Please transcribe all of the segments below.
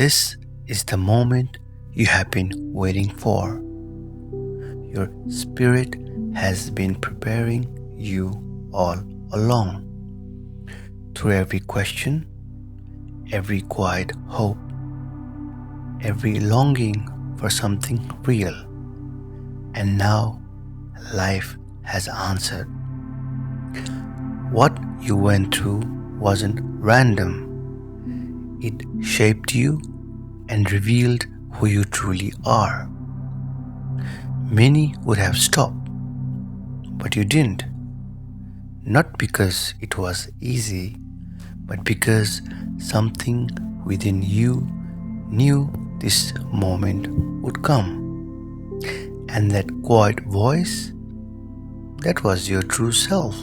This is the moment you have been waiting for. Your spirit has been preparing you all along. Through every question, every quiet hope, every longing for something real. And now life has answered. What you went through wasn't random. It shaped you and revealed who you truly are. Many would have stopped, but you didn't. Not because it was easy, but because something within you knew this moment would come. And that quiet voice, that was your true self.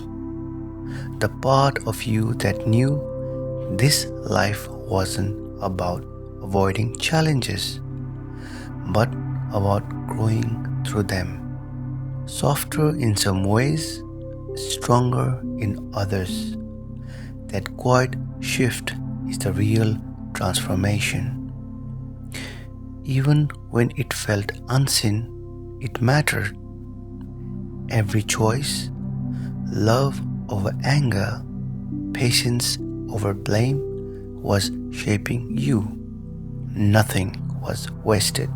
The part of you that knew this life wasn't about avoiding challenges, but about growing through them. Softer in some ways, stronger in others. That quiet shift is the real transformation. Even when it felt unseen, it mattered. Every choice, love over anger, patience over blame, was shaping you. Nothing was wasted.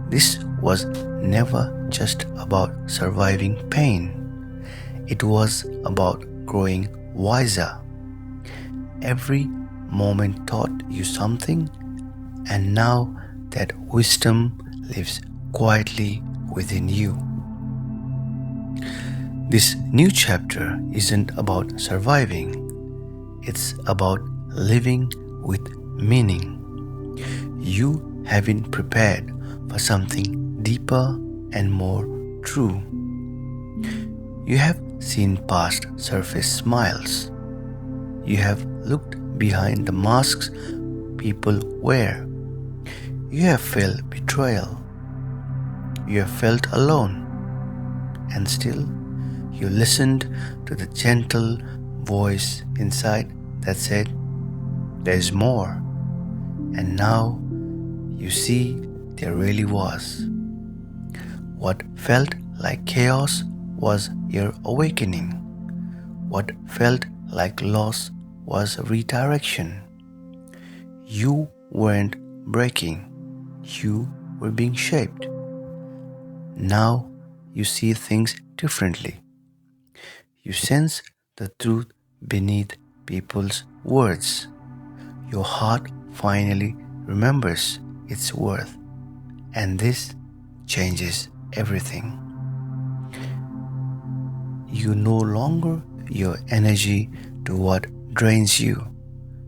This was never just about surviving pain. It was about growing wiser. Every moment taught you something, and now that wisdom lives quietly within you. This new chapter isn't about surviving, it's about living with meaning. You have been prepared for something deeper and more true. You have seen past surface smiles. You have looked behind the masks people wear. You have felt betrayal. You have felt alone. And still, you listened to the gentle voice inside that said, "There's more." And now you see there really was. What felt like chaos was your awakening. What felt like loss was redirection. You weren't breaking, you were being shaped. Now you see things differently. You sense the truth beneath people's words. Your heart finally remembers its worth, and this changes everything. You no longer your energy to what drains you.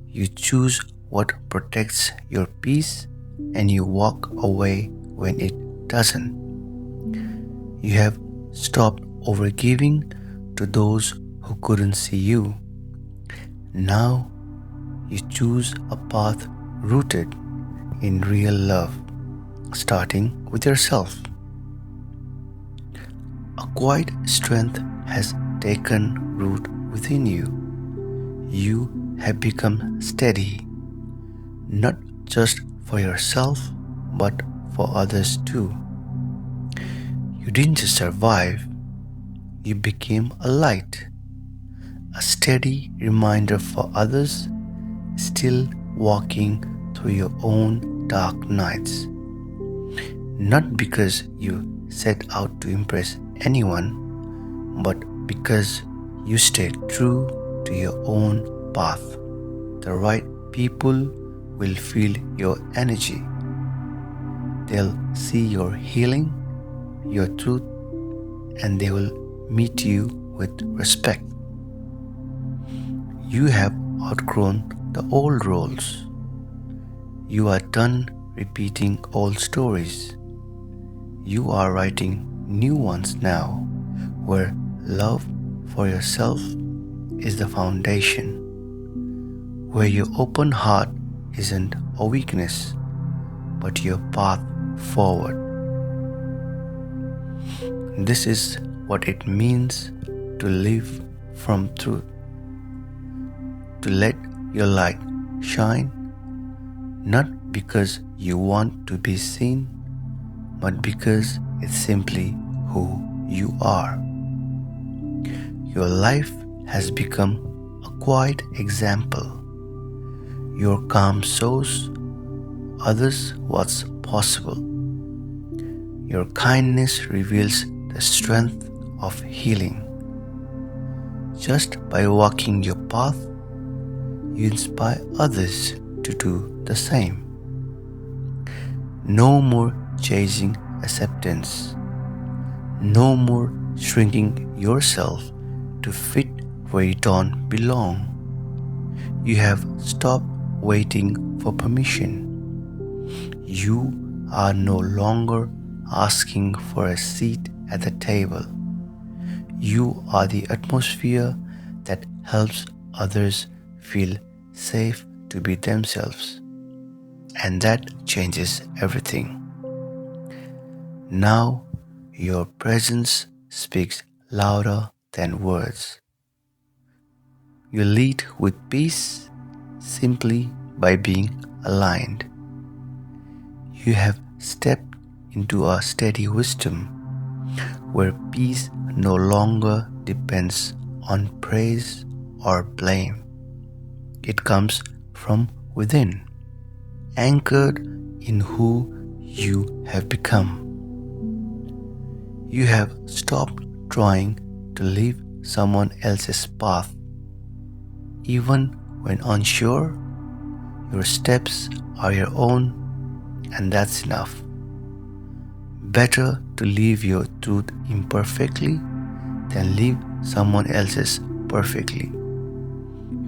You choose what protects your peace, and you walk away when it doesn't. You have stopped overgiving to those who couldn't see you. Now you choose a path rooted in real love, starting with yourself. A quiet strength has taken root within you. You have become steady, not just for yourself, but for others too. You didn't just survive, you became a light, a steady reminder for others still walking through your own dark nights. Not because you set out to impress anyone, but because you stayed true to your own path. The right people will feel your energy. They'll see your healing, your truth, and they will meet you with respect. You have outgrown the old roles. You are done repeating old stories. You are writing new ones now, where love for yourself is the foundation, where your open heart isn't a weakness, but your path forward. This is what it means to live from truth, to let your light shine, not because you want to be seen, but because it's simply who you are. Your life has become a quiet example. Your calm shows others what's possible. Your kindness reveals the strength of healing. Just by walking your path, you inspire others to do the same. No more chasing acceptance. No more shrinking yourself to fit where you don't belong. You have stopped waiting for permission. You are no longer asking for a seat at the table. You are the atmosphere that helps others feel safe to be themselves. And that changes everything. Now, your presence speaks louder than words. You lead with peace simply by being aligned. You have stepped into a steady wisdom where peace no longer depends on praise or blame. It comes from within, anchored in who you have become. You have stopped trying to live someone else's path. Even when unsure, your steps are your own, and that's enough. Better to live your truth imperfectly than live someone else's perfectly.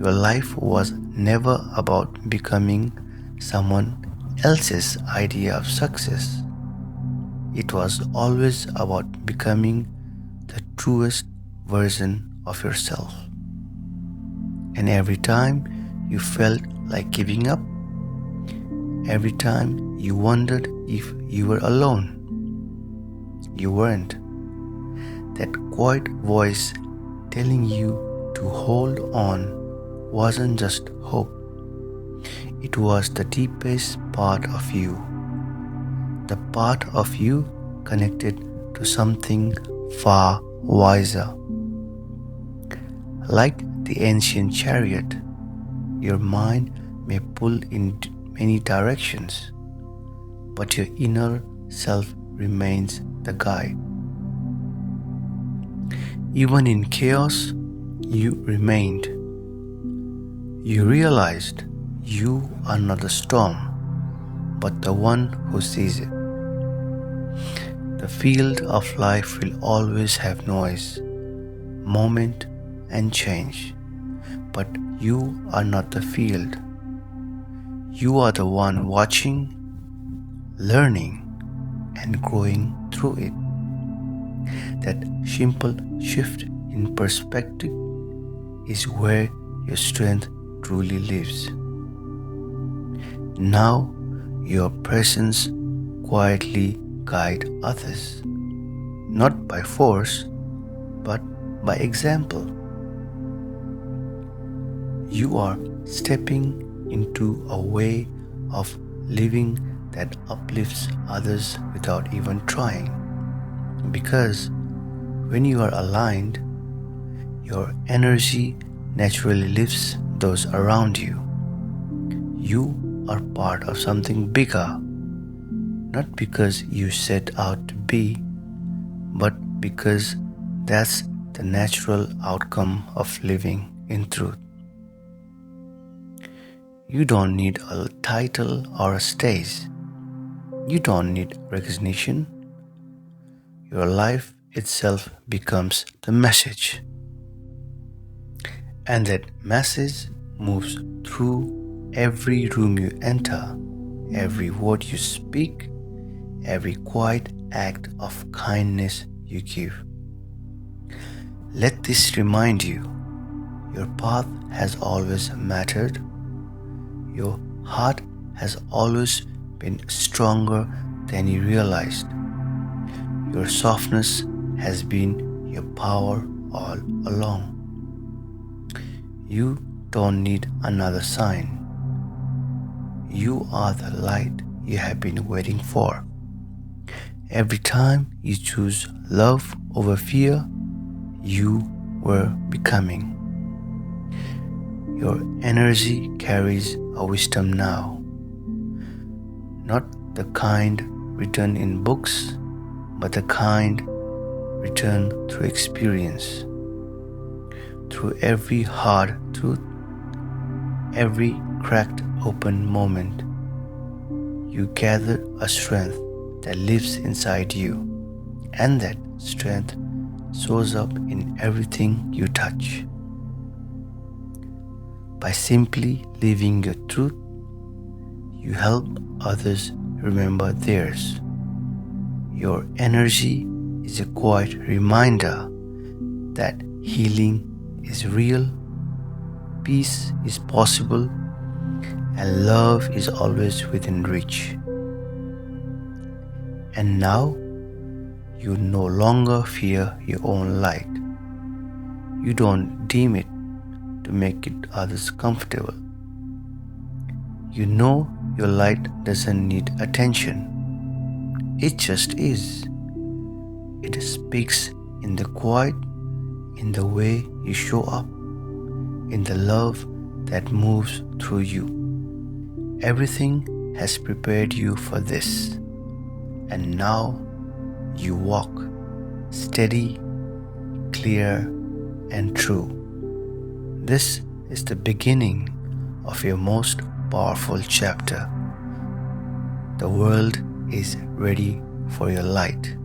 Your life was never about becoming someone else's idea of success. It was always about becoming the truest version of yourself. And every time you felt like giving up, every time you wondered if you were alone, you weren't. That quiet voice telling you to hold on wasn't just hope. It was the deepest part of you. The part of you connected to something far wiser. Like the ancient chariot, your mind may pull in many directions, but your inner self remains the guide. Even in chaos, you remained. You realized you are not the storm, but the one who sees it. The field of life will always have noise, moment, and change, but you are not the field. You are the one watching, learning, and growing through it. That simple shift in perspective is where your strength truly lives. Now your presence quietly guides others, not by force, but by example. You are stepping into a way of living that uplifts others without even trying. Because when you are aligned, your energy naturally lifts those around you. You are part of something bigger, not because you set out to be, but because that's the natural outcome of living in truth. You don't need a title or a stage. You don't need recognition. Your life itself becomes the message. And that message moves through every room you enter, every word you speak, every quiet act of kindness you give. Let this remind you, your path has always mattered. Your heart has always been stronger than you realized. Your softness has been your power all along. You don't need another sign. You are the light you have been waiting for. Every time you choose love over fear, you were becoming. Your energy carries a wisdom now, not the kind written in books, but the kind written through experience, through every hard truth, every cracked open moment. You gather a strength that lives inside you, and that strength shows up in everything you touch. By simply living your truth, you help others remember theirs. Your energy is a quiet reminder that healing is real, peace is possible, and love is always within reach. And now, you no longer fear your own light. You don't dim it to make it others comfortable. You know your light doesn't need attention. It just is. It speaks in the quiet, in the way you show up, in the love that moves through you. Everything has prepared you for this, and now you walk steady, clear, and true. This is the beginning of your most powerful chapter. The world is ready for your light.